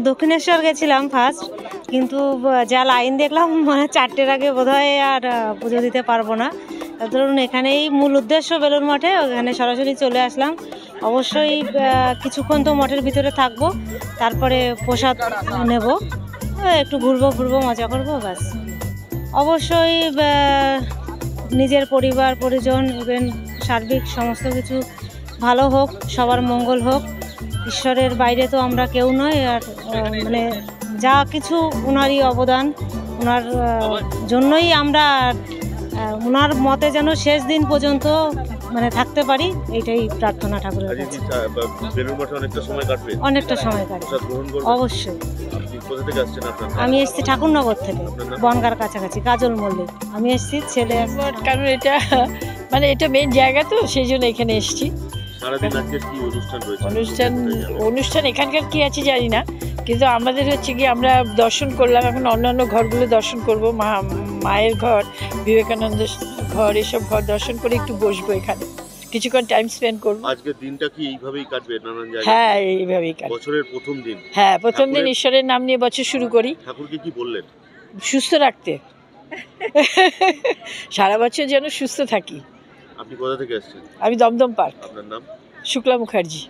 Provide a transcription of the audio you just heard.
দক্ষিণেশ্বর গেছিলাম ফার্স্ট, কিন্তু যা লাইন দেখলাম মানে 4টের আগে বোধহয় আর পুজো দিতে পারবো না। ধরুন এখানেই মূল উদ্দেশ্য বেলুড় মঠে, ওখানে সরাসরি চলে আসলাম। অবশ্যই কিছুক্ষণ তো মঠের ভিতরে থাকবো, তারপরে প্রসাদ নেব, একটু ঘুরবো ঘুরবো মজা করবো ব্যাস। অবশ্যই নিজের পরিবার পরিজন ইভেন সার্বিক সমস্ত কিছু ভালো হোক, সবার মঙ্গল হোক। ঈশ্বরের বাইরে তো আমরা কেউ নয়, আর মানে যা কিছু ওনারই অবদান, ওনার জন্যই আমরা ওনার মতে যেন শেষ দিন পর্যন্ত মানে থাকতে পারি, এইটাই প্রার্থনা ঠাকুরের কাছে। অনেকটা সময় কাটবে অবশ্যই। আমি এসেছি ঠাকুরনগর থেকে, বনগাঁর কাছাকাছি, কাজল মল্লিক। আমি এসেছি ছেলে, কারণ এটা মানে এটা মেইন জায়গা, তো সেই জন্য এখানে এসেছি। অনুষ্ঠান এখানকার কি আছে জানি না, কিন্তু আমাদের হচ্ছে কি আমরা দর্শন করলাম, এখন অন্যান্য ঘরগুলো দর্শন করব, মায়ের ঘর, বিবেকানন্দ ঘর, এসব ঘর দর্শন করে একটু বসবো, এখানে কিছুক্ষণ টাইম স্পেন্ড করবো। আজকের দিনটা কি এইভাবেই কাটবে নানান জায়গায়? হ্যাঁ, এইভাবেই কাটবে। বছরের প্রথম দিন। হ্যাঁ, প্রথম দিন ঈশ্বরের নাম নিয়ে বছর শুরু করি। ঠাকুরকে কি বললেন? সুস্থ রাখতে, সারা বছর যেন সুস্থ থাকি। আপনি কোথা থেকে এসেছেন? আমি দমদম পার্ক। আপনার নাম? শুক্লা মুখার্জি।